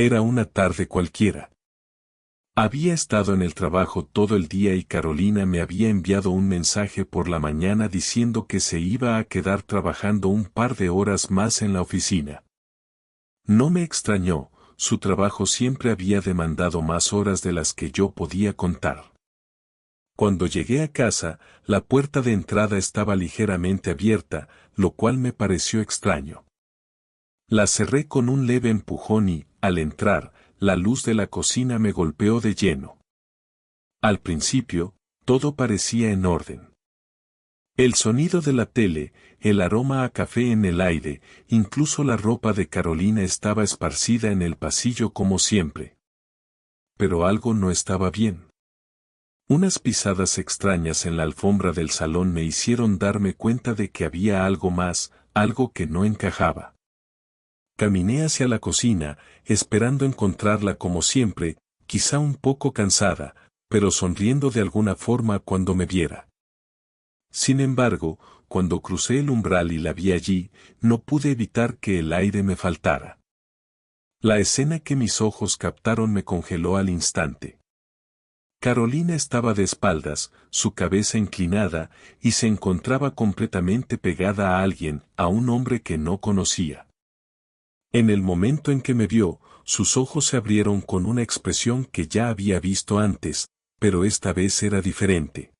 Era una tarde cualquiera. Había estado en el trabajo todo el día y Carolina me había enviado un mensaje por la mañana diciendo que se iba a quedar trabajando un par de horas más en la oficina. No me extrañó, su trabajo siempre había demandado más horas de las que yo podía contar. Cuando llegué a casa, la puerta de entrada estaba ligeramente abierta, lo cual me pareció extraño. La cerré con un leve empujón y, al entrar, la luz de la cocina me golpeó de lleno. Al principio, todo parecía en orden. El sonido de la tele, el aroma a café en el aire, incluso la ropa de Carolina estaba esparcida en el pasillo como siempre. Pero algo no estaba bien. Unas pisadas extrañas en la alfombra del salón me hicieron darme cuenta de que había algo más, algo que no encajaba. Caminé hacia la cocina, esperando encontrarla como siempre, quizá un poco cansada, pero sonriendo de alguna forma cuando me viera. Sin embargo, cuando crucé el umbral y la vi allí, no pude evitar que el aire me faltara. La escena que mis ojos captaron me congeló al instante. Carolina estaba de espaldas, su cabeza inclinada, y se encontraba completamente pegada a alguien, a un hombre que no conocía. En el momento en que me vio, sus ojos se abrieron con una expresión que ya había visto antes, pero esta vez era diferente.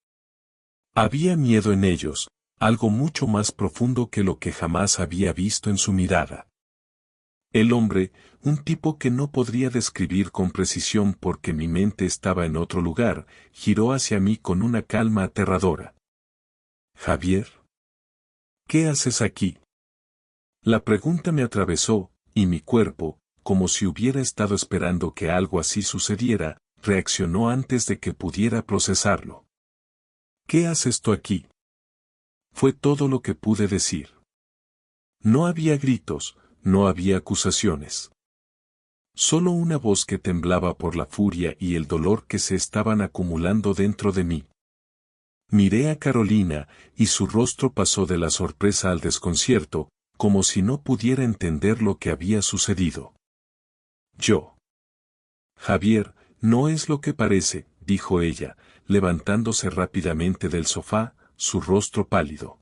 Había miedo en ellos, algo mucho más profundo que lo que jamás había visto en su mirada. El hombre, un tipo que no podría describir con precisión porque mi mente estaba en otro lugar, giró hacia mí con una calma aterradora. «Javier, ¿qué haces aquí?» La pregunta me atravesó, y mi cuerpo, como si hubiera estado esperando que algo así sucediera, reaccionó antes de que pudiera procesarlo. «¿Qué haces tú aquí?» Fue todo lo que pude decir. No había gritos, no había acusaciones. Solo una voz que temblaba por la furia y el dolor que se estaban acumulando dentro de mí. Miré a Carolina, y su rostro pasó de la sorpresa al desconcierto, como si no pudiera entender lo que había sucedido. Yo. «Javier, no es lo que parece», dijo ella, levantándose rápidamente del sofá, su rostro pálido.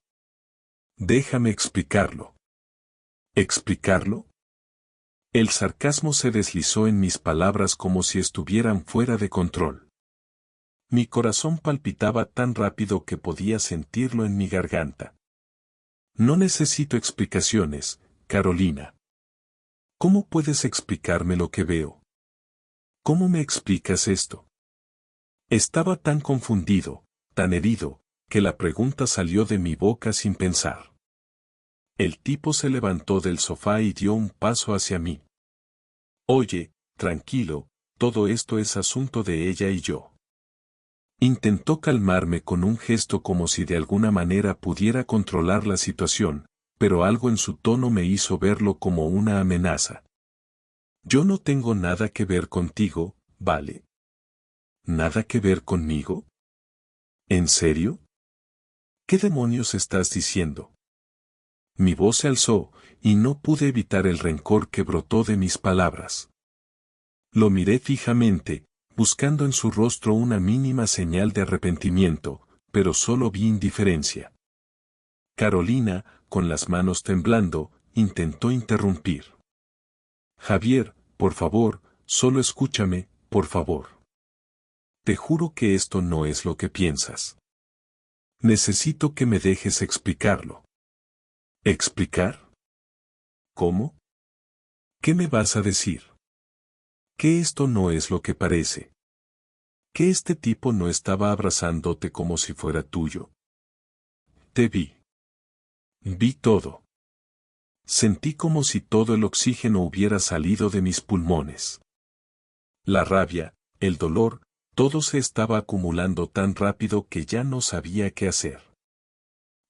«Déjame explicarlo». ¿Explicarlo? El sarcasmo se deslizó en mis palabras como si estuvieran fuera de control. Mi corazón palpitaba tan rápido que podía sentirlo en mi garganta. «No necesito explicaciones, Carolina. ¿Cómo puedes explicarme lo que veo? ¿Cómo me explicas esto?» Estaba tan confundido, tan herido, que la pregunta salió de mi boca sin pensar. El tipo se levantó del sofá y dio un paso hacia mí. «Oye, tranquilo, todo esto es asunto de ella y yo». Intentó calmarme con un gesto como si de alguna manera pudiera controlar la situación, pero algo en su tono me hizo verlo como una amenaza. «Yo no tengo nada que ver contigo, ¿vale?» «¿Nada que ver conmigo? ¿En serio? ¿Qué demonios estás diciendo?» Mi voz se alzó, y no pude evitar el rencor que brotó de mis palabras. Lo miré fijamente, buscando en su rostro una mínima señal de arrepentimiento, pero solo vi indiferencia. Carolina, con las manos temblando, intentó interrumpir. «Javier, por favor, solo escúchame, por favor. Te juro que esto no es lo que piensas. Necesito que me dejes explicarlo». ¿Explicar? ¿Cómo? ¿Qué me vas a decir? ¿Que esto no es lo que parece? ¿Que este tipo no estaba abrazándote como si fuera tuyo? Te vi. Vi todo. Sentí como si todo el oxígeno hubiera salido de mis pulmones. La rabia, el dolor, todo se estaba acumulando tan rápido que ya no sabía qué hacer.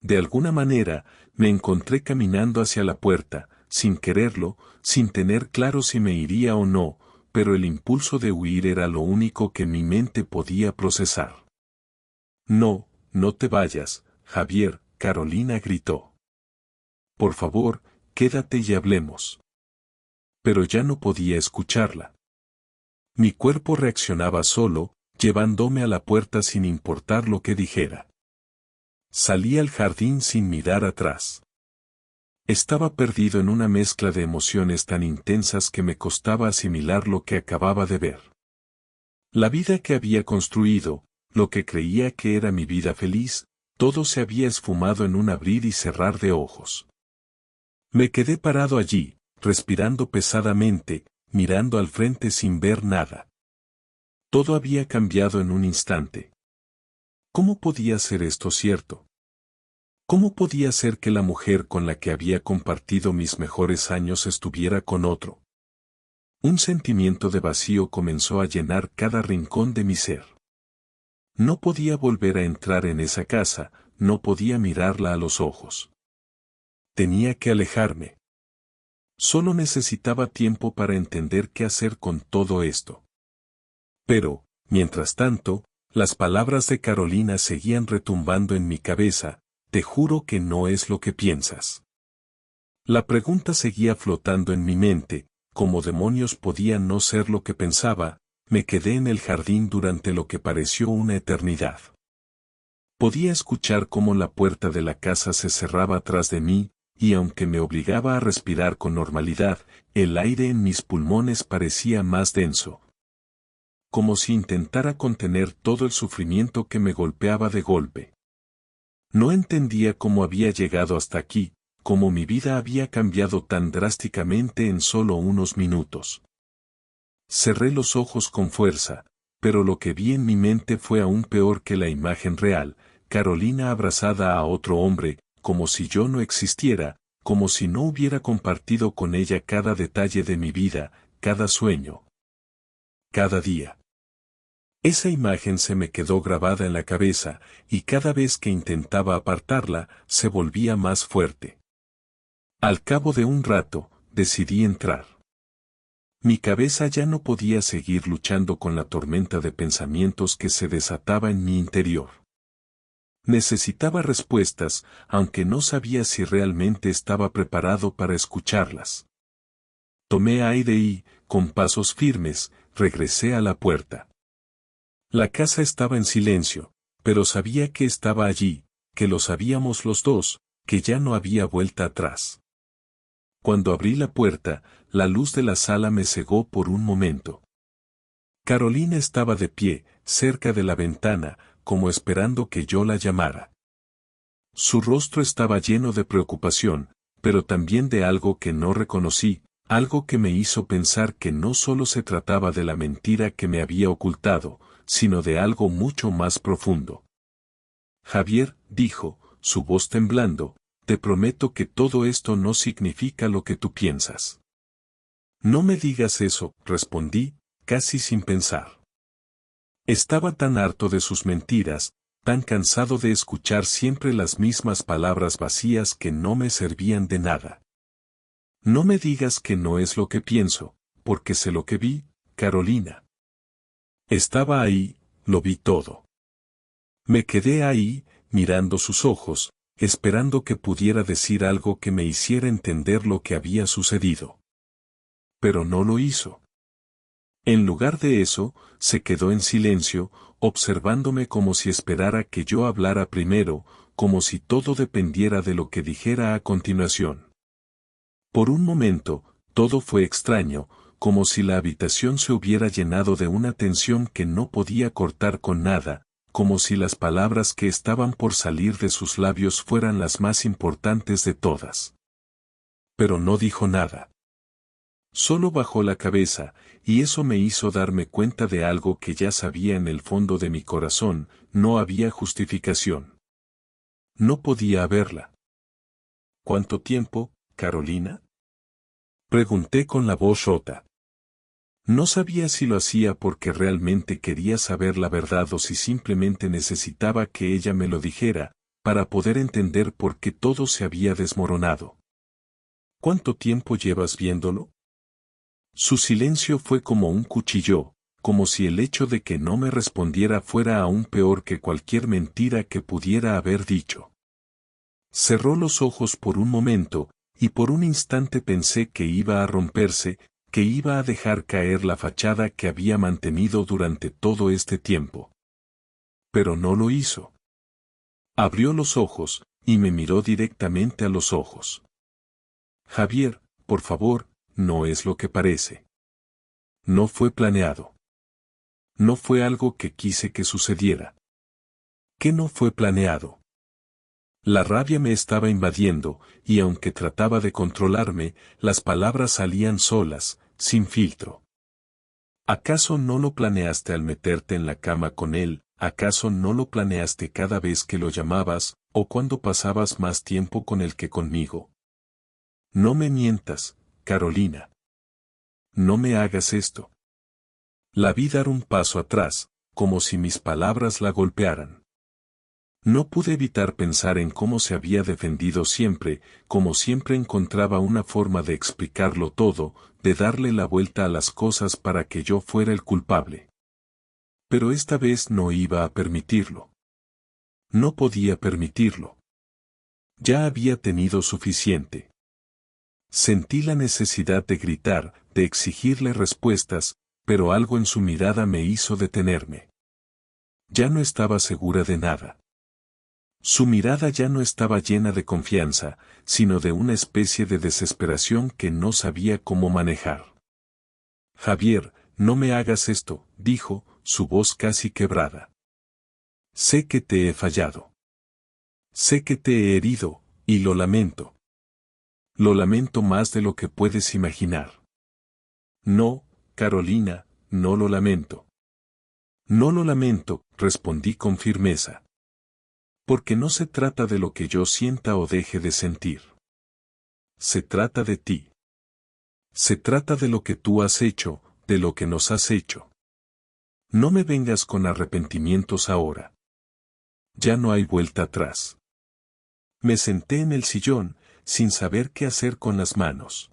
De alguna manera, me encontré caminando hacia la puerta, sin quererlo, sin tener claro si me iría o no, pero el impulso de huir era lo único que mi mente podía procesar. «No, no te vayas, Javier», Carolina gritó. «Por favor, quédate y hablemos». pero ya no podía escucharla. Mi cuerpo reaccionaba solo, llevándome a la puerta sin importar lo que dijera. Salí al jardín sin mirar atrás. Estaba perdido en una mezcla de emociones tan intensas que me costaba asimilar lo que acababa de ver. La vida que había construido, lo que creía que era mi vida feliz, todo se había esfumado en un abrir y cerrar de ojos. Me quedé parado allí, respirando pesadamente, mirando al frente sin ver nada. Todo había cambiado en un instante. ¿Cómo podía ser esto cierto? ¿Cómo podía ser que la mujer con la que había compartido mis mejores años estuviera con otro? Un sentimiento de vacío comenzó a llenar cada rincón de mi ser. No podía volver a entrar en esa casa, no podía mirarla a los ojos. Tenía que alejarme. Solo necesitaba tiempo para entender qué hacer con todo esto. Pero, mientras tanto, las palabras de Carolina seguían retumbando en mi cabeza: te juro que no es lo que piensas. La pregunta seguía flotando en mi mente: ¿cómo demonios podía no ser lo que pensaba? Me quedé en el jardín durante lo que pareció una eternidad. Podía escuchar cómo la puerta de la casa se cerraba tras de mí, y aunque me obligaba a respirar con normalidad, el aire en mis pulmones parecía más denso. Como si intentara contener todo el sufrimiento que me golpeaba de golpe. No entendía cómo había llegado hasta aquí, cómo mi vida había cambiado tan drásticamente en solo unos minutos. Cerré los ojos con fuerza, pero lo que vi en mi mente fue aún peor que la imagen real: Carolina abrazada a otro hombre, como si yo no existiera, como si no hubiera compartido con ella cada detalle de mi vida, cada sueño, cada día. Esa imagen se me quedó grabada en la cabeza, y cada vez que intentaba apartarla, se volvía más fuerte. Al cabo de un rato, decidí entrar. Mi cabeza ya no podía seguir luchando con la tormenta de pensamientos que se desataba en mi interior. Necesitaba respuestas, aunque no sabía si realmente estaba preparado para escucharlas. Tomé aire y, con pasos firmes, regresé a la puerta. La casa estaba en silencio, pero sabía que estaba allí, que lo sabíamos los dos, que ya no había vuelta atrás. Cuando abrí la puerta, la luz de la sala me cegó por un momento. Carolina estaba de pie, cerca de la ventana, como esperando que yo la llamara. Su rostro estaba lleno de preocupación, pero también de algo que no reconocí, algo que me hizo pensar que no solo se trataba de la mentira que me había ocultado, sino de algo mucho más profundo. Javier, dijo, su voz temblando, te prometo que todo esto no significa lo que tú piensas. No me digas eso, respondí, casi sin pensar. Estaba tan harto de sus mentiras, tan cansado de escuchar siempre las mismas palabras vacías que no me servían de nada. No me digas que no es lo que pienso, porque sé lo que vi, Carolina. Estaba ahí, lo vi todo. Me quedé ahí, mirando sus ojos, esperando que pudiera decir algo que me hiciera entender lo que había sucedido. Pero no lo hizo. En lugar de eso, se quedó en silencio, observándome como si esperara que yo hablara primero, como si todo dependiera de lo que dijera a continuación. Por un momento, todo fue extraño, como si la habitación se hubiera llenado de una tensión que no podía cortar con nada, como si las palabras que estaban por salir de sus labios fueran las más importantes de todas. Pero no dijo nada. Solo bajó la cabeza, y eso me hizo darme cuenta de algo que ya sabía en el fondo de mi corazón: no había justificación. No podía haberla. ¿Cuánto tiempo, Carolina? Pregunté con la voz rota. No sabía si lo hacía porque realmente quería saber la verdad o si simplemente necesitaba que ella me lo dijera, para poder entender por qué todo se había desmoronado. ¿Cuánto tiempo llevas viéndolo? Su silencio fue como un cuchillo, como si el hecho de que no me respondiera fuera aún peor que cualquier mentira que pudiera haber dicho. Cerró los ojos por un momento, y por un instante pensé que iba a romperse, que iba a dejar caer la fachada que había mantenido durante todo este tiempo. Pero no lo hizo. Abrió los ojos, y me miró directamente a los ojos. Javier, por favor, no es lo que parece. No fue planeado. No fue algo que quise que sucediera. ¿Qué no fue planeado? La rabia me estaba invadiendo, y aunque trataba de controlarme, las palabras salían solas, sin filtro. ¿Acaso no lo planeaste al meterte en la cama con él? ¿Acaso no lo planeaste cada vez que lo llamabas, o cuando pasabas más tiempo con él que conmigo? No me mientas, Carolina. No me hagas esto. La vi dar un paso atrás, como si mis palabras la golpearan. No pude evitar pensar en cómo se había defendido siempre, como siempre encontraba una forma de explicarlo todo, de darle la vuelta a las cosas para que yo fuera el culpable. Pero esta vez no iba a permitirlo. No podía permitirlo. Ya había tenido suficiente. Sentí la necesidad de gritar, de exigirle respuestas, pero algo en su mirada me hizo detenerme. Ya no estaba segura de nada. Su mirada ya no estaba llena de confianza, sino de una especie de desesperación que no sabía cómo manejar. Javier, no me hagas esto, dijo, su voz casi quebrada. Sé que te he fallado. Sé que te he herido, y lo lamento. Lo lamento más de lo que puedes imaginar. No, Carolina, no lo lamento. No lo lamento, respondí con firmeza. Porque no se trata de lo que yo sienta o deje de sentir. Se trata de ti. Se trata de lo que tú has hecho, de lo que nos has hecho. No me vengas con arrepentimientos ahora. Ya no hay vuelta atrás. Me senté en el sillón, sin saber qué hacer con las manos.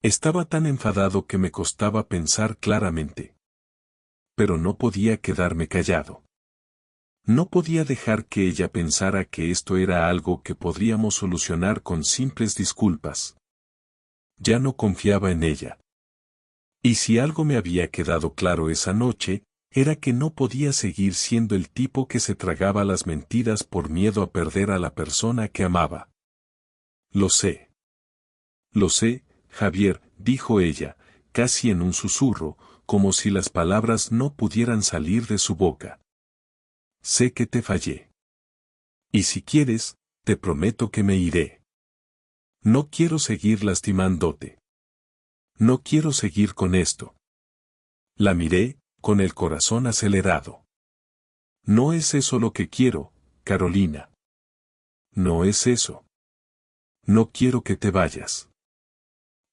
Estaba tan enfadado que me costaba pensar claramente. Pero no podía quedarme callado. No podía dejar que ella pensara que esto era algo que podríamos solucionar con simples disculpas. Ya no confiaba en ella. Y si algo me había quedado claro esa noche, era que no podía seguir siendo el tipo que se tragaba las mentiras por miedo a perder a la persona que amaba. Lo sé. Lo sé, Javier, dijo ella, casi en un susurro, como si las palabras no pudieran salir de su boca. Sé que te fallé. Y si quieres, te prometo que me iré. No quiero seguir lastimándote. No quiero seguir con esto. La miré, con el corazón acelerado. No es eso lo que quiero, Carolina. No es eso. No quiero que te vayas.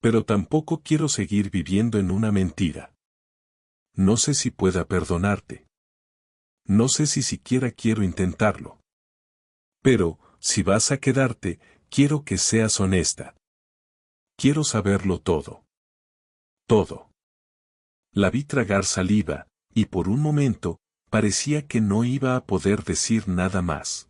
Pero tampoco quiero seguir viviendo en una mentira. No sé si pueda perdonarte. No sé si siquiera quiero intentarlo. Pero, si vas a quedarte, quiero que seas honesta. Quiero saberlo todo. Todo. La vi tragar saliva, y por un momento, parecía que no iba a poder decir nada más.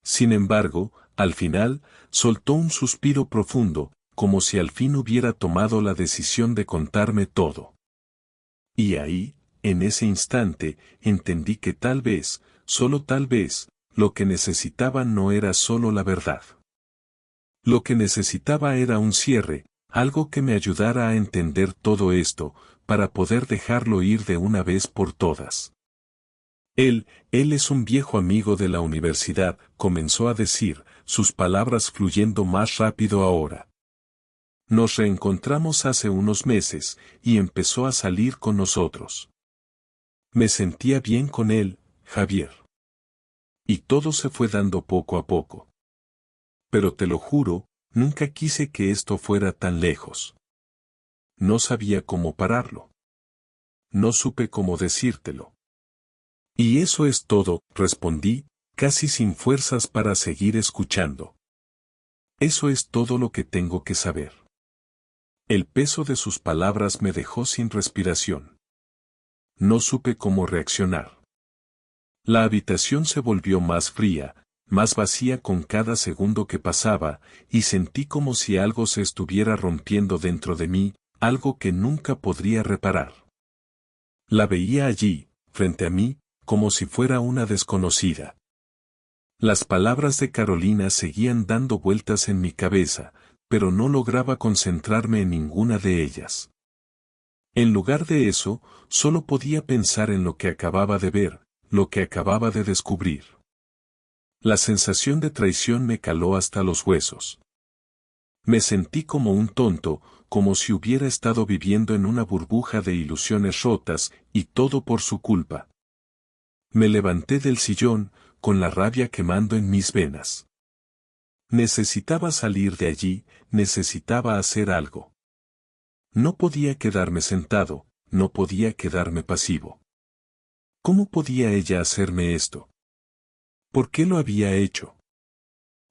Sin embargo, al final, soltó un suspiro profundo, como si al fin hubiera tomado la decisión de contarme todo. Y ahí, en ese instante, entendí que tal vez, solo tal vez, lo que necesitaba no era solo la verdad. Lo que necesitaba era un cierre, algo que me ayudara a entender todo esto, para poder dejarlo ir de una vez por todas. Él es un viejo amigo de la universidad, comenzó a decir, sus palabras fluyendo más rápido ahora. Nos reencontramos hace unos meses, y empezó a salir con nosotros. Me sentía bien con él, Javier. Y todo se fue dando poco a poco. Pero te lo juro, nunca quise que esto fuera tan lejos. No sabía cómo pararlo. No supe cómo decírtelo. Y eso es todo, respondí, casi sin fuerzas para seguir escuchando. Eso es todo lo que tengo que saber. El peso de sus palabras me dejó sin respiración. No supe cómo reaccionar. La habitación se volvió más fría, más vacía con cada segundo que pasaba, y sentí como si algo se estuviera rompiendo dentro de mí, algo que nunca podría reparar. La veía allí, frente a mí, como si fuera una desconocida. Las palabras de Carolina seguían dando vueltas en mi cabeza, pero no lograba concentrarme en ninguna de ellas. En lugar de eso, solo podía pensar en lo que acababa de ver, lo que acababa de descubrir. La sensación de traición me caló hasta los huesos. Me sentí como un tonto, como si hubiera estado viviendo en una burbuja de ilusiones rotas, y todo por su culpa. Me levanté del sillón, con la rabia quemando en mis venas. Necesitaba salir de allí, necesitaba hacer algo. No podía quedarme sentado, no podía quedarme pasivo. ¿Cómo podía ella hacerme esto? ¿Por qué lo había hecho?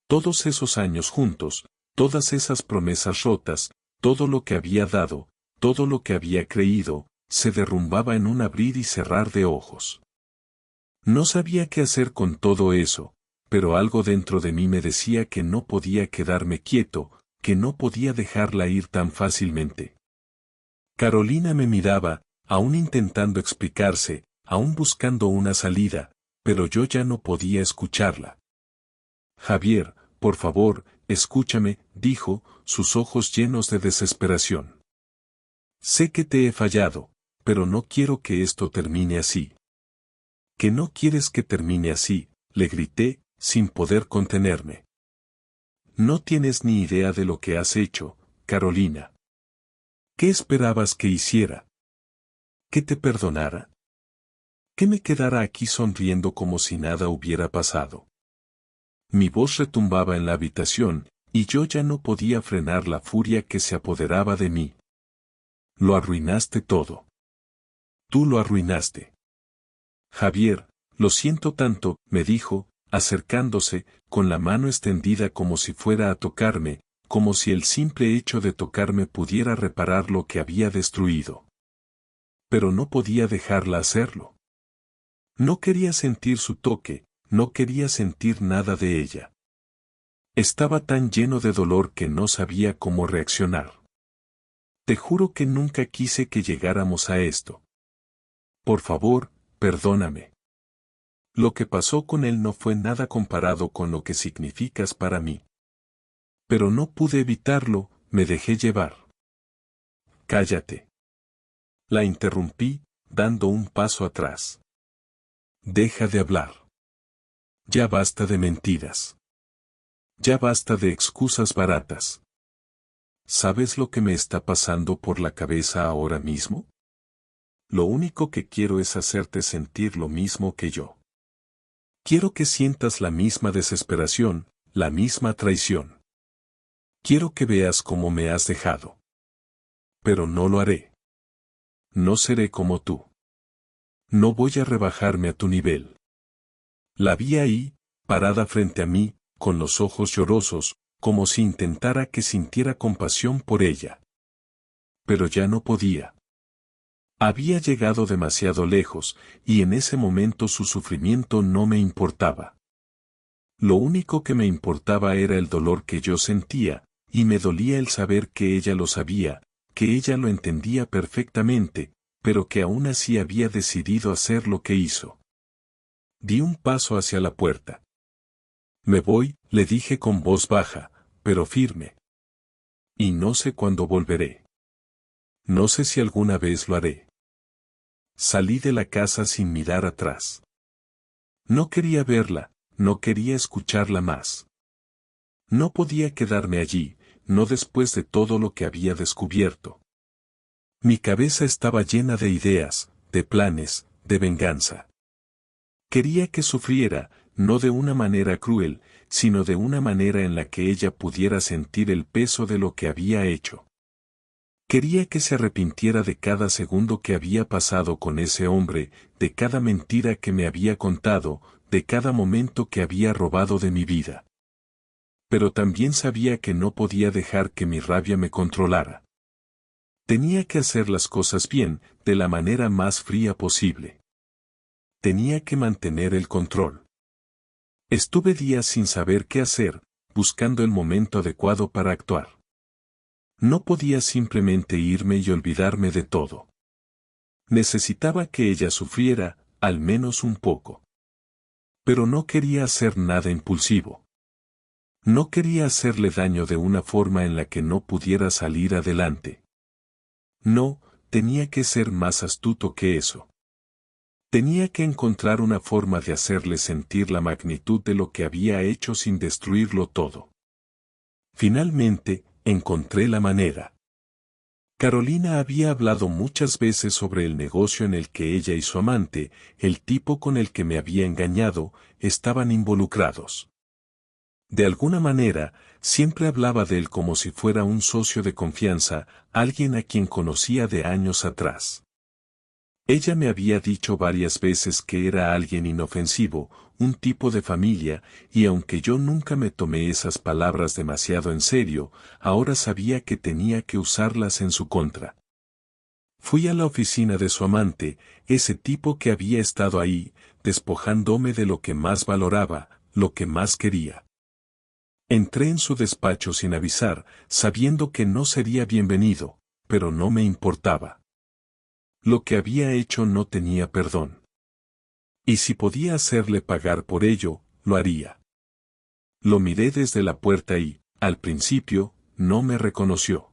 Todos esos años juntos, todas esas promesas rotas, todo lo que había dado, todo lo que había creído, se derrumbaba en un abrir y cerrar de ojos. No sabía qué hacer con todo eso, pero algo dentro de mí me decía que no podía quedarme quieto, que no podía dejarla ir tan fácilmente. Carolina me miraba, aún intentando explicarse, aún buscando una salida, pero yo ya no podía escucharla. Javier, por favor, escúchame, dijo, sus ojos llenos de desesperación. Sé que te he fallado, pero no quiero que esto termine así. ¿Que no quieres que termine así?, le grité, sin poder contenerme. No tienes ni idea de lo que has hecho, Carolina. ¿Qué esperabas que hiciera? ¿Que te perdonara? ¿Que me quedara aquí sonriendo como si nada hubiera pasado? Mi voz retumbaba en la habitación, y yo ya no podía frenar la furia que se apoderaba de mí. Lo arruinaste todo. Tú lo arruinaste. Javier, lo siento tanto, me dijo, acercándose, con la mano extendida como si fuera a tocarme, como si el simple hecho de tocarme pudiera reparar lo que había destruido. Pero no podía dejarla hacerlo. No quería sentir su toque, no quería sentir nada de ella. Estaba tan lleno de dolor que no sabía cómo reaccionar. Te juro que nunca quise que llegáramos a esto. Por favor, perdóname. Lo que pasó con él no fue nada comparado con lo que significas para mí. Pero no pude evitarlo, me dejé llevar. Cállate. La interrumpí, dando un paso atrás. Deja de hablar. Ya basta de mentiras. Ya basta de excusas baratas. ¿Sabes lo que me está pasando por la cabeza ahora mismo? Lo único que quiero es hacerte sentir lo mismo que yo. Quiero que sientas la misma desesperación, la misma traición. Quiero que veas cómo me has dejado. Pero no lo haré. No seré como tú. No voy a rebajarme a tu nivel. La vi ahí, parada frente a mí, con los ojos llorosos, como si intentara que sintiera compasión por ella. Pero ya no podía. Había llegado demasiado lejos, y en ese momento su sufrimiento no me importaba. Lo único que me importaba era el dolor que yo sentía, y me dolía el saber que ella lo sabía, que ella lo entendía perfectamente, pero que aún así había decidido hacer lo que hizo. Di un paso hacia la puerta. Me voy, le dije con voz baja, pero firme. Y no sé cuándo volveré. No sé si alguna vez lo haré. Salí de la casa sin mirar atrás. No quería verla, no quería escucharla más. No podía quedarme allí, no después de todo lo que había descubierto. Mi cabeza estaba llena de ideas, de planes, de venganza. Quería que sufriera, no de una manera cruel, sino de una manera en la que ella pudiera sentir el peso de lo que había hecho. Quería que se arrepintiera de cada segundo que había pasado con ese hombre, de cada mentira que me había contado, de cada momento que había robado de mi vida. Pero también sabía que no podía dejar que mi rabia me controlara. Tenía que hacer las cosas bien, de la manera más fría posible. Tenía que mantener el control. Estuve días sin saber qué hacer, buscando el momento adecuado para actuar. No podía simplemente irme y olvidarme de todo. Necesitaba que ella sufriera, al menos un poco. Pero no quería hacer nada impulsivo. No quería hacerle daño de una forma en la que no pudiera salir adelante. No, tenía que ser más astuto que eso. Tenía que encontrar una forma de hacerle sentir la magnitud de lo que había hecho sin destruirlo todo. Finalmente, encontré la manera. Carolina había hablado muchas veces sobre el negocio en el que ella y su amante, el tipo con el que me había engañado, estaban involucrados. De alguna manera, siempre hablaba de él como si fuera un socio de confianza, alguien a quien conocía de años atrás. Ella me había dicho varias veces que era alguien inofensivo, un tipo de familia, y aunque yo nunca me tomé esas palabras demasiado en serio, ahora sabía que tenía que usarlas en su contra. Fui a la oficina de su amante, ese tipo que había estado ahí, despojándome de lo que más valoraba, lo que más quería. Entré en su despacho sin avisar, sabiendo que no sería bienvenido, pero no me importaba. Lo que había hecho no tenía perdón. Y si podía hacerle pagar por ello, lo haría. Lo miré desde la puerta y, al principio, no me reconoció.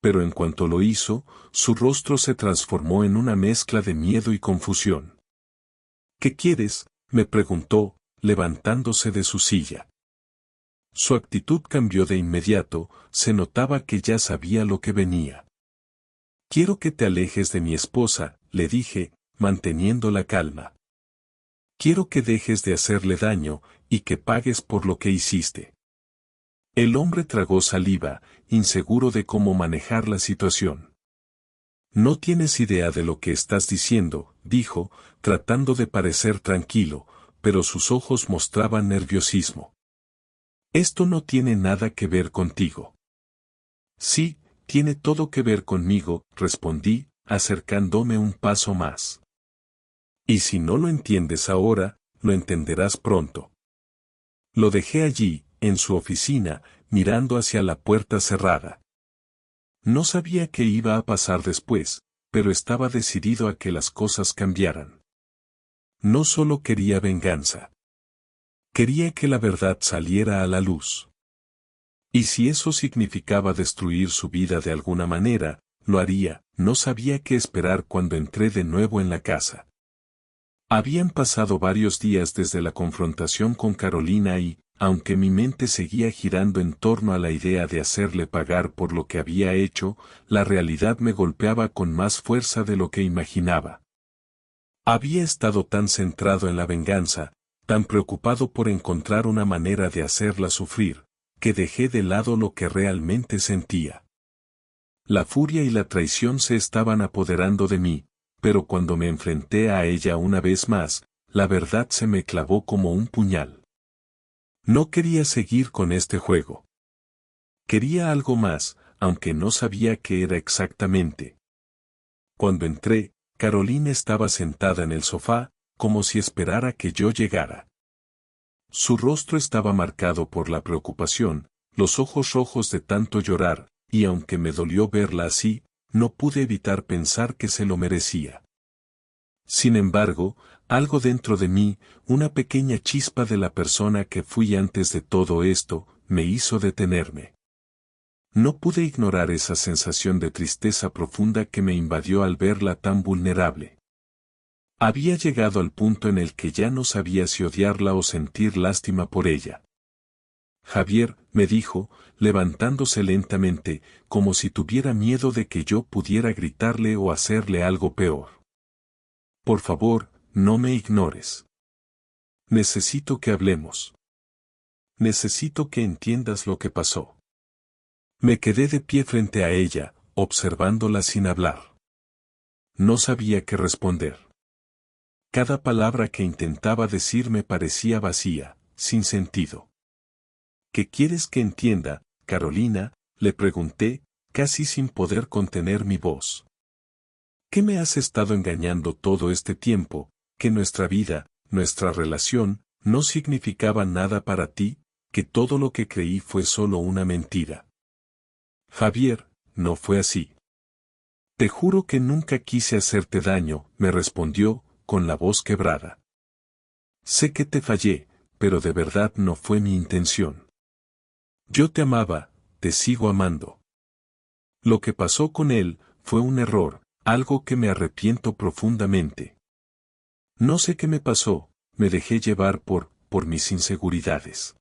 Pero en cuanto lo hizo, su rostro se transformó en una mezcla de miedo y confusión. ¿Qué quieres?, me preguntó, levantándose de su silla. Su actitud cambió de inmediato, se notaba que ya sabía lo que venía. Quiero que te alejes de mi esposa, le dije, manteniendo la calma. Quiero que dejes de hacerle daño, y que pagues por lo que hiciste. El hombre tragó saliva, inseguro de cómo manejar la situación. No tienes idea de lo que estás diciendo, dijo, tratando de parecer tranquilo, pero sus ojos mostraban nerviosismo. Esto no tiene nada que ver contigo. Sí, tiene todo que ver conmigo, respondí, acercándome un paso más. Y si no lo entiendes ahora, lo entenderás pronto. Lo dejé allí, en su oficina, mirando hacia la puerta cerrada. No sabía qué iba a pasar después, pero estaba decidido a que las cosas cambiaran. No solo quería venganza. Quería que la verdad saliera a la luz. Y si eso significaba destruir su vida de alguna manera, lo haría. No sabía qué esperar cuando entré de nuevo en la casa. Habían pasado varios días desde la confrontación con Carolina y, aunque mi mente seguía girando en torno a la idea de hacerle pagar por lo que había hecho, la realidad me golpeaba con más fuerza de lo que imaginaba. Había estado tan centrado en la venganza, tan preocupado por encontrar una manera de hacerla sufrir, que dejé de lado lo que realmente sentía. La furia y la traición se estaban apoderando de mí, pero cuando me enfrenté a ella una vez más, la verdad se me clavó como un puñal. No quería seguir con este juego. Quería algo más, aunque no sabía qué era exactamente. Cuando entré, Carolina estaba sentada en el sofá, como si esperara que yo llegara. Su rostro estaba marcado por la preocupación, los ojos rojos de tanto llorar, y aunque me dolió verla así, no pude evitar pensar que se lo merecía. Sin embargo, algo dentro de mí, una pequeña chispa de la persona que fui antes de todo esto, me hizo detenerme. No pude ignorar esa sensación de tristeza profunda que me invadió al verla tan vulnerable. Había llegado al punto en el que ya no sabía si odiarla o sentir lástima por ella. Javier, me dijo, levantándose lentamente, como si tuviera miedo de que yo pudiera gritarle o hacerle algo peor. Por favor, no me ignores. Necesito que hablemos. Necesito que entiendas lo que pasó. Me quedé de pie frente a ella, observándola sin hablar. No sabía qué responder. Cada palabra que intentaba decir me parecía vacía, sin sentido. ¿Qué quieres que entienda, Carolina?, le pregunté, casi sin poder contener mi voz. ¿Qué me has estado engañando todo este tiempo, que nuestra vida, nuestra relación, no significaba nada para ti, que todo lo que creí fue solo una mentira? Javier, no fue así. Te juro que nunca quise hacerte daño, me respondió, con la voz quebrada. Sé que te fallé, pero de verdad no fue mi intención. Yo te amaba, te sigo amando. Lo que pasó con él fue un error, algo que me arrepiento profundamente. No sé qué me pasó, me dejé llevar por mis inseguridades.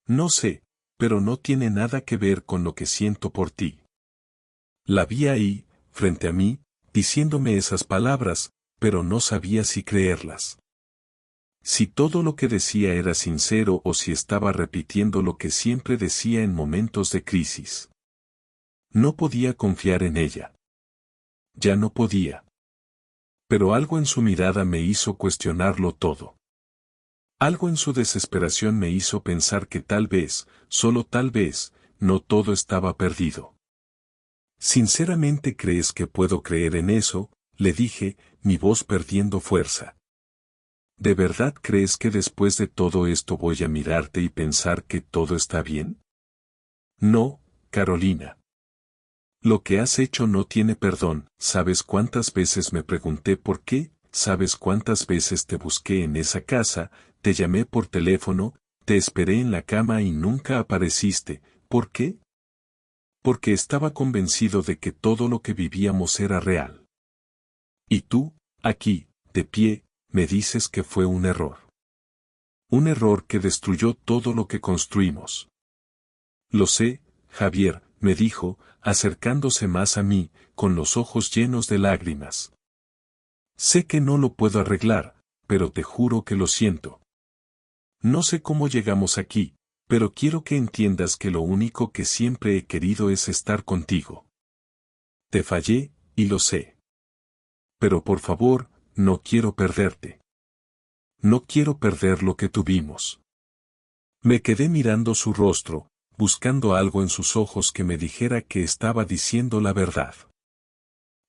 No sé, pero no tiene nada que ver con lo que siento por ti. La vi ahí, frente a mí, diciéndome esas palabras, pero no sabía si creerlas. Si todo lo que decía era sincero o si estaba repitiendo lo que siempre decía en momentos de crisis. No podía confiar en ella. Ya no podía. Pero algo en su mirada me hizo cuestionarlo todo. Algo en su desesperación me hizo pensar que tal vez, solo tal vez, no todo estaba perdido. ¿Sinceramente crees que puedo creer en eso?, le dije, mi voz perdiendo fuerza. ¿De verdad crees que después de todo esto voy a mirarte y pensar que todo está bien? No, Carolina. Lo que has hecho no tiene perdón. ¿Sabes cuántas veces me pregunté por qué? ¿Sabes cuántas veces te busqué en esa casa? Te llamé por teléfono, te esperé en la cama y nunca apareciste. ¿Por qué? Porque estaba convencido de que todo lo que vivíamos era real. Y tú, aquí, de pie, me dices que fue un error. Un error que destruyó todo lo que construimos. Lo sé, Javier, me dijo, acercándose más a mí, con los ojos llenos de lágrimas. Sé que no lo puedo arreglar, pero te juro que lo siento. No sé cómo llegamos aquí, pero quiero que entiendas que lo único que siempre he querido es estar contigo. Te fallé, y lo sé. Pero por favor, no quiero perderte. No quiero perder lo que tuvimos. Me quedé mirando su rostro, buscando algo en sus ojos que me dijera que estaba diciendo la verdad.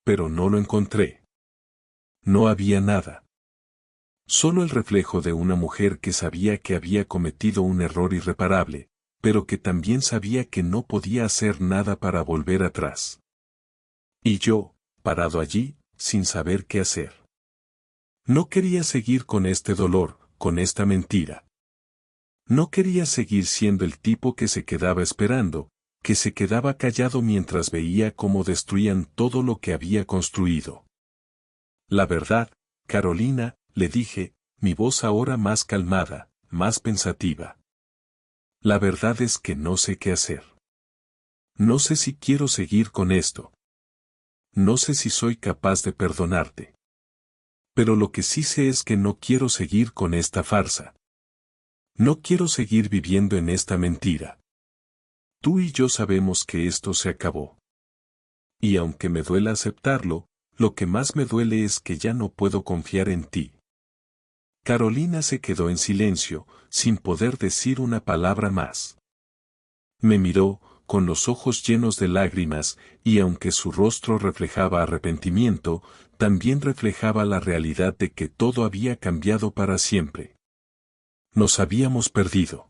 Pero no lo encontré. No había nada. Solo el reflejo de una mujer que sabía que había cometido un error irreparable, pero que también sabía que no podía hacer nada para volver atrás. Y yo, parado allí, sin saber qué hacer. No quería seguir con este dolor, con esta mentira. No quería seguir siendo el tipo que se quedaba esperando, que se quedaba callado mientras veía cómo destruían todo lo que había construido. La verdad, Carolina, le dije, mi voz ahora más calmada, más pensativa. La verdad es que no sé qué hacer. No sé si quiero seguir con esto. No sé si soy capaz de perdonarte. Pero lo que sí sé es que no quiero seguir con esta farsa. No quiero seguir viviendo en esta mentira. Tú y yo sabemos que esto se acabó. Y aunque me duela aceptarlo, lo que más me duele es que ya no puedo confiar en ti. Carolina se quedó en silencio, sin poder decir una palabra más. Me miró, con los ojos llenos de lágrimas, y aunque su rostro reflejaba arrepentimiento, también reflejaba la realidad de que todo había cambiado para siempre. Nos habíamos perdido.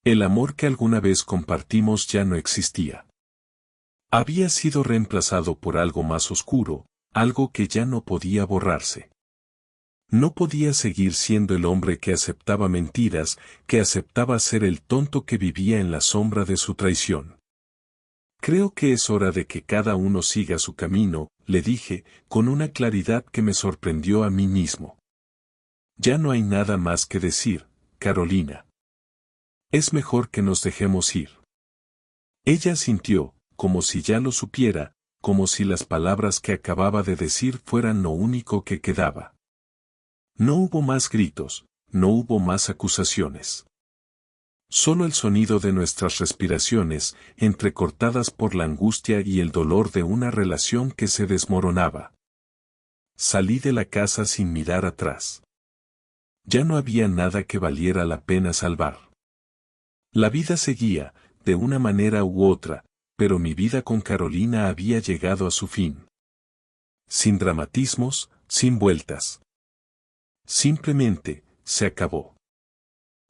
El amor que alguna vez compartimos ya no existía. Había sido reemplazado por algo más oscuro, algo que ya no podía borrarse. No podía seguir siendo el hombre que aceptaba mentiras, que aceptaba ser el tonto que vivía en la sombra de su traición. Creo que es hora de que cada uno siga su camino, le dije, con una claridad que me sorprendió a mí mismo. Ya no hay nada más que decir, Carolina. Es mejor que nos dejemos ir. Ella sintió, como si ya lo supiera, como si las palabras que acababa de decir fueran lo único que quedaba. No hubo más gritos, no hubo más acusaciones. Solo el sonido de nuestras respiraciones, entrecortadas por la angustia y el dolor de una relación que se desmoronaba. Salí de la casa sin mirar atrás. Ya no había nada que valiera la pena salvar. La vida seguía, de una manera u otra, pero mi vida con Carolina había llegado a su fin. Sin dramatismos, sin vueltas. Simplemente, se acabó.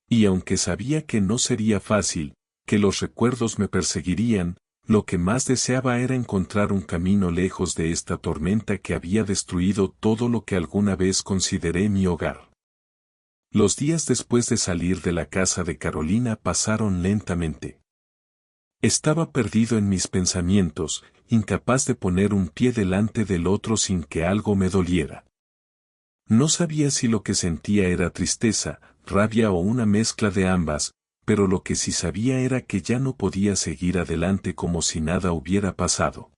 Y aunque sabía que no sería fácil, que los recuerdos me perseguirían, Lo que más deseaba era encontrar un camino lejos de esta tormenta que había destruido todo lo que alguna vez consideré mi hogar. Los días después de salir de la casa de Carolina pasaron lentamente. Estaba perdido en mis pensamientos, incapaz de poner un pie delante del otro sin que algo me doliera. No sabía si lo que sentía era tristeza, rabia o una mezcla de ambas, pero lo que sí sabía era que ya no podía seguir adelante como si nada hubiera pasado.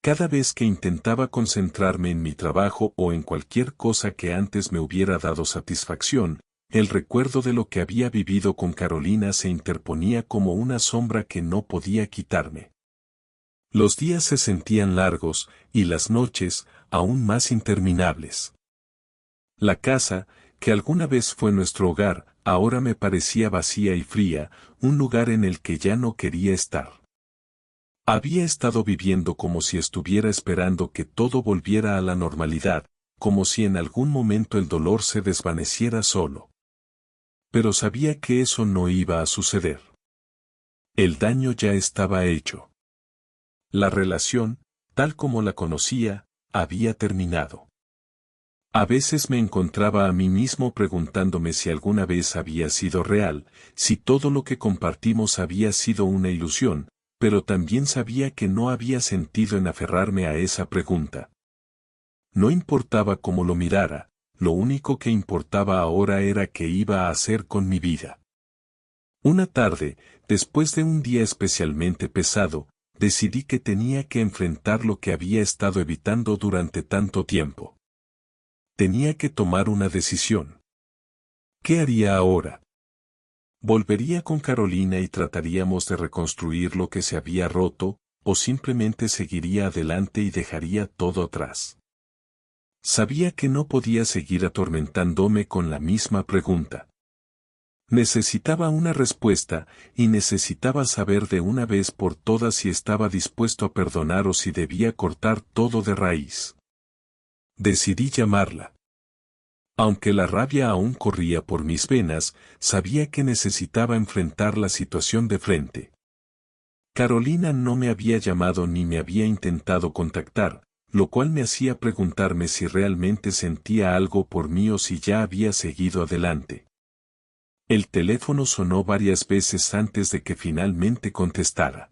Cada vez que intentaba concentrarme en mi trabajo o en cualquier cosa que antes me hubiera dado satisfacción, el recuerdo de lo que había vivido con Carolina se interponía como una sombra que no podía quitarme. Los días se sentían largos, y las noches, aún más interminables. La casa, que alguna vez fue nuestro hogar, ahora me parecía vacía y fría, un lugar en el que ya no quería estar. Había estado viviendo como si estuviera esperando que todo volviera a la normalidad, como si en algún momento el dolor se desvaneciera solo. Pero sabía que eso no iba a suceder. El daño ya estaba hecho. La relación, tal como la conocía, había terminado. A veces me encontraba a mí mismo preguntándome si alguna vez había sido real, si todo lo que compartimos había sido una ilusión, pero también sabía que no había sentido en aferrarme a esa pregunta. No importaba cómo lo mirara, lo único que importaba ahora era qué iba a hacer con mi vida. Una tarde, después de un día especialmente pesado, decidí que tenía que enfrentar lo que había estado evitando durante tanto tiempo. Tenía que tomar una decisión. ¿Qué haría ahora? ¿Volvería con Carolina y trataríamos de reconstruir lo que se había roto, o simplemente seguiría adelante y dejaría todo atrás? Sabía que no podía seguir atormentándome con la misma pregunta. Necesitaba una respuesta, y necesitaba saber de una vez por todas si estaba dispuesto a perdonar o si debía cortar todo de raíz. Decidí llamarla. Aunque la rabia aún corría por mis venas, sabía que necesitaba enfrentar la situación de frente. Carolina no me había llamado ni me había intentado contactar, lo cual me hacía preguntarme si realmente sentía algo por mí o si ya había seguido adelante. El teléfono sonó varias veces antes de que finalmente contestara.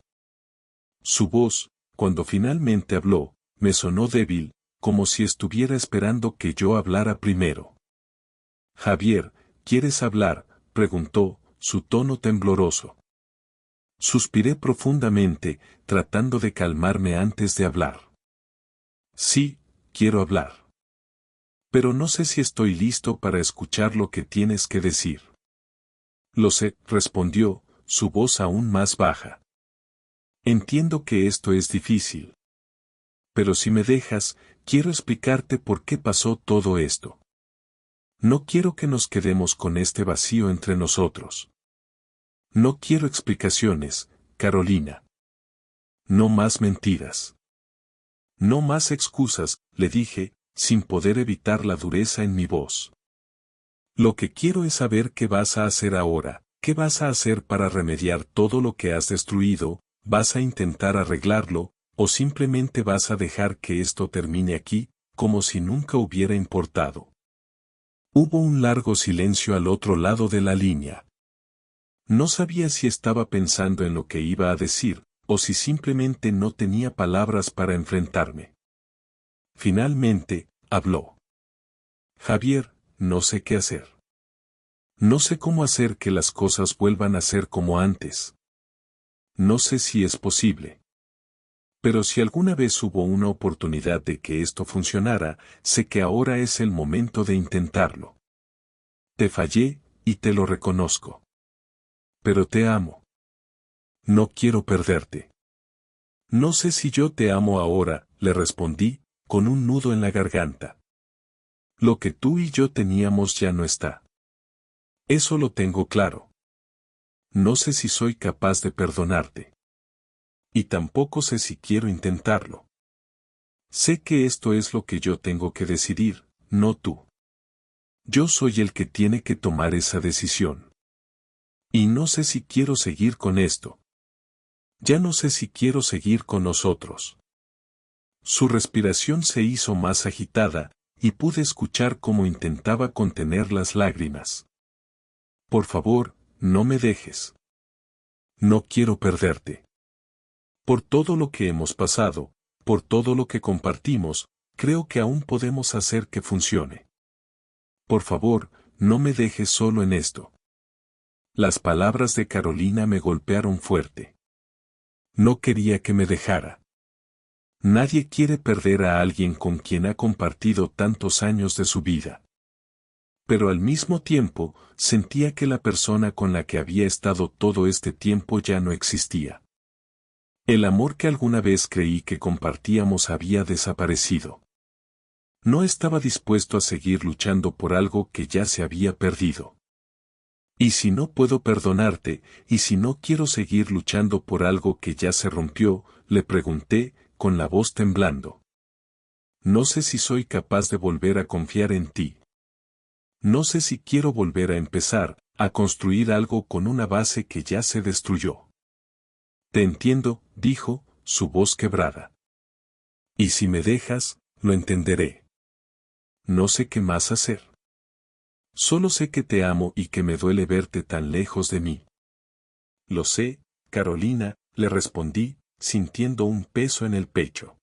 Su voz, cuando finalmente habló, me sonó débil, como si estuviera esperando que yo hablara primero. Javier, ¿quieres hablar?, preguntó, su tono tembloroso. Suspiré profundamente, tratando de calmarme antes de hablar. Sí, quiero hablar. Pero no sé si estoy listo para escuchar lo que tienes que decir. Lo sé, respondió, su voz aún más baja. Entiendo que esto es difícil. Pero si me dejas, quiero explicarte por qué pasó todo esto. No quiero que nos quedemos con este vacío entre nosotros. No quiero explicaciones, Carolina. No más mentiras. No más excusas, le dije, sin poder evitar la dureza en mi voz. Lo que quiero es saber qué vas a hacer ahora, qué vas a hacer para remediar todo lo que has destruido, vas a intentar arreglarlo, o simplemente vas a dejar que esto termine aquí, como si nunca hubiera importado. Hubo un largo silencio al otro lado de la línea. No sabía si estaba pensando en lo que iba a decir, o si simplemente no tenía palabras para enfrentarme. Finalmente, habló. Javier, no sé qué hacer. No sé cómo hacer que las cosas vuelvan a ser como antes. No sé si es posible. Pero si alguna vez hubo una oportunidad de que esto funcionara, sé que ahora es el momento de intentarlo. Te fallé, y te lo reconozco. Pero te amo. No quiero perderte. No sé si yo te amo ahora, le respondí, con un nudo en la garganta. Lo que tú y yo teníamos ya no está. Eso lo tengo claro. No sé si soy capaz de perdonarte. Y tampoco sé si quiero intentarlo. Sé que esto es lo que yo tengo que decidir, no tú. Yo soy el que tiene que tomar esa decisión. Y no sé si quiero seguir con esto. Ya no sé si quiero seguir con nosotros. Su respiración se hizo más agitada, y pude escuchar cómo intentaba contener las lágrimas. Por favor, no me dejes. No quiero perderte. Por todo lo que hemos pasado, por todo lo que compartimos, creo que aún podemos hacer que funcione. Por favor, no me dejes solo en esto. Las palabras de Carolina me golpearon fuerte. No quería que me dejara. Nadie quiere perder a alguien con quien ha compartido tantos años de su vida. Pero al mismo tiempo, sentía que la persona con la que había estado todo este tiempo ya no existía. El amor que alguna vez creí que compartíamos había desaparecido. No estaba dispuesto a seguir luchando por algo que ya se había perdido. ¿Y si no puedo perdonarte, y si no quiero seguir luchando por algo que ya se rompió?, le pregunté, con la voz temblando. No sé si soy capaz de volver a confiar en ti. No sé si quiero volver a empezar, a construir algo con una base que ya se destruyó. Te entiendo, dijo, su voz quebrada. Y si me dejas, lo entenderé. No sé qué más hacer. Solo sé que te amo y que me duele verte tan lejos de mí. Lo sé, Carolina, le respondí, sintiendo un peso en el pecho.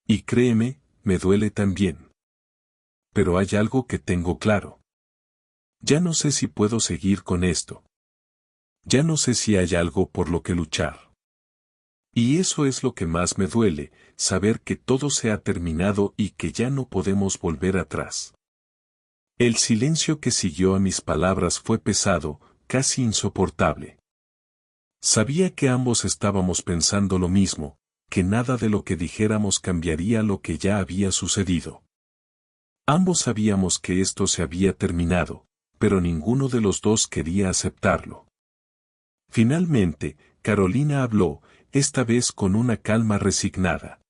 Y créeme, me duele también. Pero hay algo que tengo claro. Ya no sé si puedo seguir con esto. Ya no sé si hay algo por lo que luchar. Y eso es lo que más me duele, saber que todo se ha terminado y que ya no podemos volver atrás. El silencio que siguió a mis palabras fue pesado, casi insoportable. Sabía que ambos estábamos pensando lo mismo, que nada de lo que dijéramos cambiaría lo que ya había sucedido. Ambos sabíamos que esto se había terminado, pero ninguno de los dos quería aceptarlo. Finalmente, Carolina habló, esta vez con una calma resignada.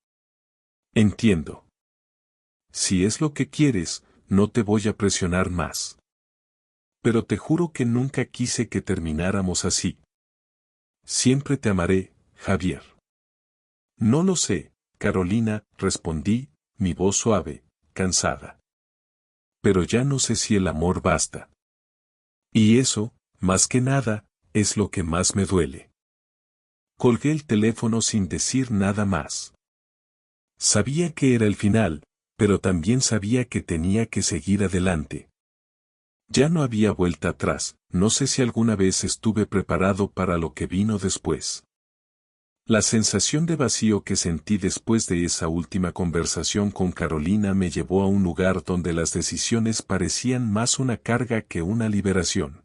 Entiendo. Si es lo que quieres, no te voy a presionar más. Pero te juro que nunca quise que termináramos así. Siempre te amaré, Javier. No lo sé, Carolina, respondí, mi voz suave, cansada. Pero ya no sé si el amor basta. Y eso, más que nada, es lo que más me duele. Colgué el teléfono sin decir nada más. Sabía que era el final, pero también sabía que tenía que seguir adelante. Ya no había vuelta atrás, no sé si alguna vez estuve preparado para lo que vino después. La sensación de vacío que sentí después de esa última conversación con Carolina me llevó a un lugar donde las decisiones parecían más una carga que una liberación.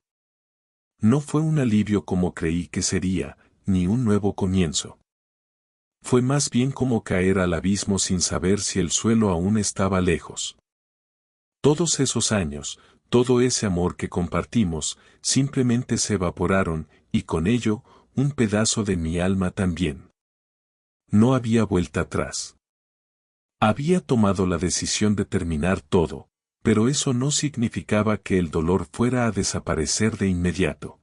No fue un alivio como creí que sería, ni un nuevo comienzo. Fue más bien como caer al abismo sin saber si el suelo aún estaba lejos. Todos esos años, todo ese amor que compartimos, simplemente se evaporaron, y con ello, un pedazo de mi alma también. No había vuelta atrás. Había tomado la decisión de terminar todo, pero eso no significaba que el dolor fuera a desaparecer de inmediato.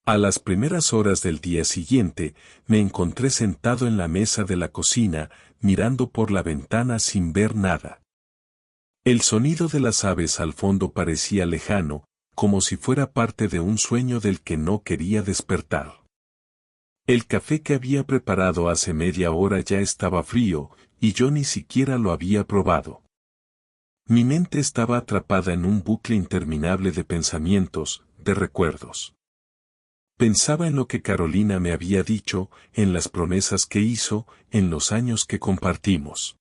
A las primeras horas del día siguiente, me encontré sentado en la mesa de la cocina, mirando por la ventana sin ver nada. El sonido de las aves al fondo parecía lejano, como si fuera parte de un sueño del que no quería despertar. El café que había preparado hace media hora ya estaba frío, y yo ni siquiera lo había probado. Mi mente estaba atrapada en un bucle interminable de pensamientos, de recuerdos. Pensaba en lo que Carolina me había dicho, en las promesas que hizo, en los años que compartimos.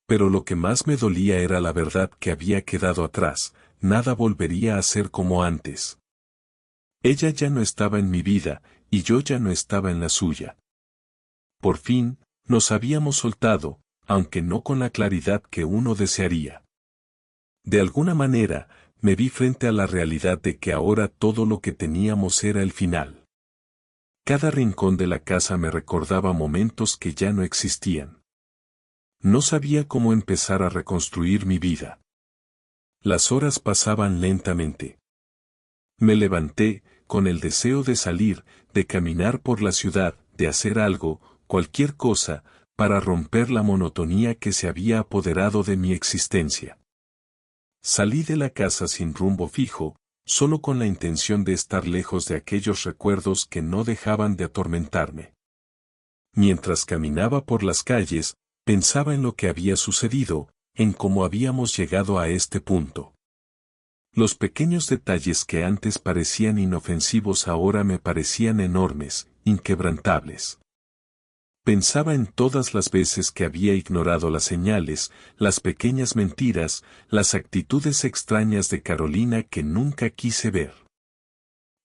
Pero lo que más me dolía era la verdad que había quedado atrás, nada volvería a ser como antes. Ella ya no estaba en mi vida, y yo ya no estaba en la suya. Por fin, nos habíamos soltado, aunque no con la claridad que uno desearía. De alguna manera, me vi frente a la realidad de que ahora todo lo que teníamos era el final. Cada rincón de la casa me recordaba momentos que ya no existían. No sabía cómo empezar a reconstruir mi vida. Las horas pasaban lentamente. Me levanté, con el deseo de salir, de caminar por la ciudad, de hacer algo, cualquier cosa, para romper la monotonía que se había apoderado de mi existencia. Salí de la casa sin rumbo fijo, solo con la intención de estar lejos de aquellos recuerdos que no dejaban de atormentarme. Mientras caminaba por las calles, pensaba en lo que había sucedido, en cómo habíamos llegado a este punto. Los pequeños detalles que antes parecían inofensivos ahora me parecían enormes, inquebrantables. Pensaba en todas las veces que había ignorado las señales, las pequeñas mentiras, las actitudes extrañas de Carolina que nunca quise ver.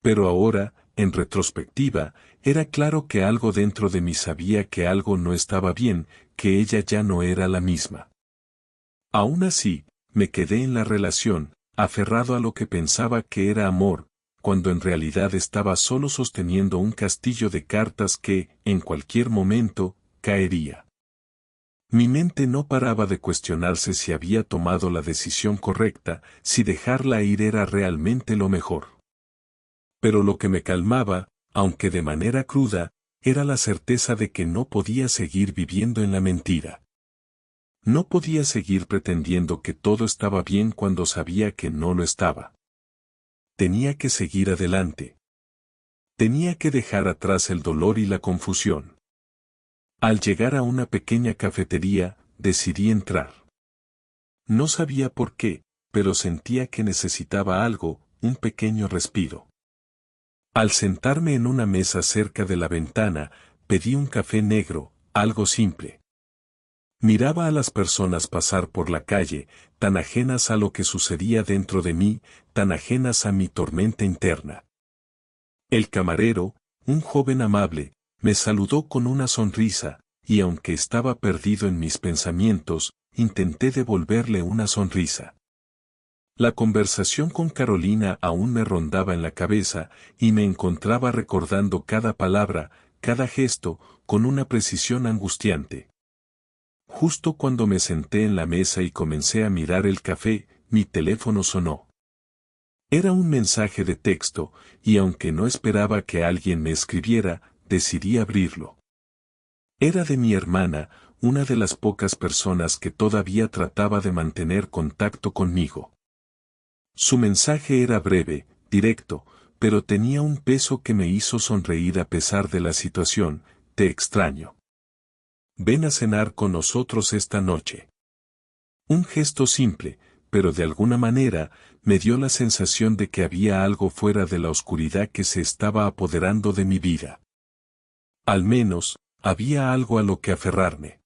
Pero ahora, en retrospectiva, era claro que algo dentro de mí sabía que algo no estaba bien, que ella ya no era la misma. Aún así, me quedé en la relación, aferrado a lo que pensaba que era amor, cuando en realidad estaba solo sosteniendo un castillo de cartas que, en cualquier momento, caería. Mi mente no paraba de cuestionarse si había tomado la decisión correcta, si dejarla ir era realmente lo mejor. Pero lo que me calmaba, aunque de manera cruda, era la certeza de que no podía seguir viviendo en la mentira. No podía seguir pretendiendo que todo estaba bien cuando sabía que no lo estaba. Tenía que seguir adelante. Tenía que dejar atrás el dolor y la confusión. Al llegar a una pequeña cafetería, decidí entrar. No sabía por qué, pero sentía que necesitaba algo, un pequeño respiro. Al sentarme en una mesa cerca de la ventana, pedí un café negro, algo simple. Miraba a las personas pasar por la calle, tan ajenas a lo que sucedía dentro de mí, tan ajenas a mi tormenta interna. El camarero, un joven amable, me saludó con una sonrisa, y aunque estaba perdido en mis pensamientos, intenté devolverle una sonrisa. La conversación con Carolina aún me rondaba en la cabeza, y me encontraba recordando cada palabra, cada gesto, con una precisión angustiante. Justo cuando me senté en la mesa y comencé a mirar el café, mi teléfono sonó. Era un mensaje de texto, y aunque no esperaba que alguien me escribiera, decidí abrirlo. Era de mi hermana, una de las pocas personas que todavía trataba de mantener contacto conmigo. Su mensaje era breve, directo, pero tenía un peso que me hizo sonreír a pesar de la situación. Te extraño. Ven a cenar con nosotros esta noche. Un gesto simple, pero de alguna manera, me dio la sensación de que había algo fuera de la oscuridad que se estaba apoderando de mi vida. Al menos, había algo a lo que aferrarme.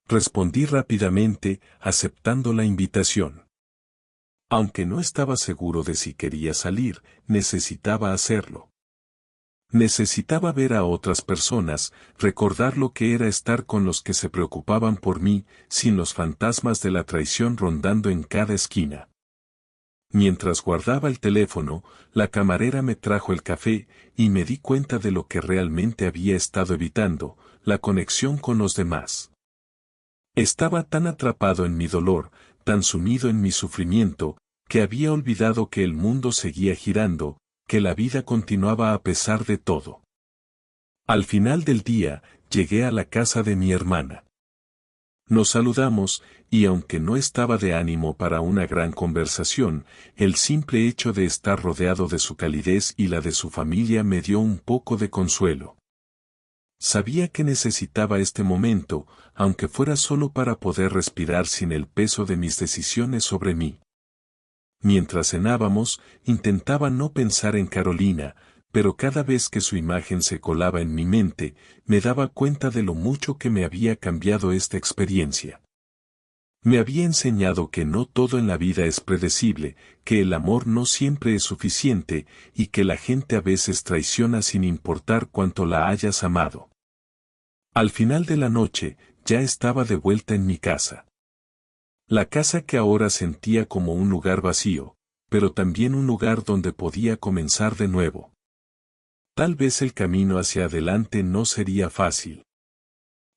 Respondí rápidamente, aceptando la invitación. Aunque no estaba seguro de si quería salir, necesitaba hacerlo. Necesitaba ver a otras personas, recordar lo que era estar con los que se preocupaban por mí, sin los fantasmas de la traición rondando en cada esquina. Mientras guardaba el teléfono, la camarera me trajo el café, y me di cuenta de lo que realmente había estado evitando, la conexión con los demás. Estaba tan atrapado en mi dolor, tan sumido en mi sufrimiento, que había olvidado que el mundo seguía girando, que la vida continuaba a pesar de todo. Al final del día, llegué a la casa de mi hermana. Nos saludamos, y aunque no estaba de ánimo para una gran conversación, el simple hecho de estar rodeado de su calidez y la de su familia me dio un poco de consuelo. Sabía que necesitaba este momento, aunque fuera solo para poder respirar sin el peso de mis decisiones sobre mí. Mientras cenábamos, intentaba no pensar en Carolina, pero cada vez que su imagen se colaba en mi mente, me daba cuenta de lo mucho que me había cambiado esta experiencia. Me había enseñado que no todo en la vida es predecible, que el amor no siempre es suficiente, y que la gente a veces traiciona sin importar cuánto la hayas amado. Al final de la noche, ya estaba de vuelta en mi casa. La casa que ahora sentía como un lugar vacío, pero también un lugar donde podía comenzar de nuevo. Tal vez el camino hacia adelante no sería fácil.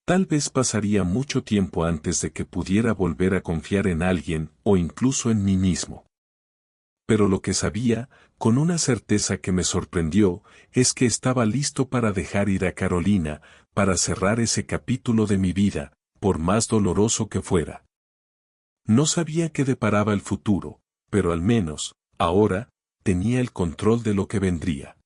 Tal vez pasaría mucho tiempo antes de que pudiera volver a confiar en alguien o incluso en mí mismo. pero lo que sabía, con una certeza que me sorprendió, es que estaba listo para dejar ir a Carolina, para cerrar ese capítulo de mi vida, por más doloroso que fuera. No sabía qué deparaba el futuro, pero al menos, ahora, tenía el control de lo que vendría.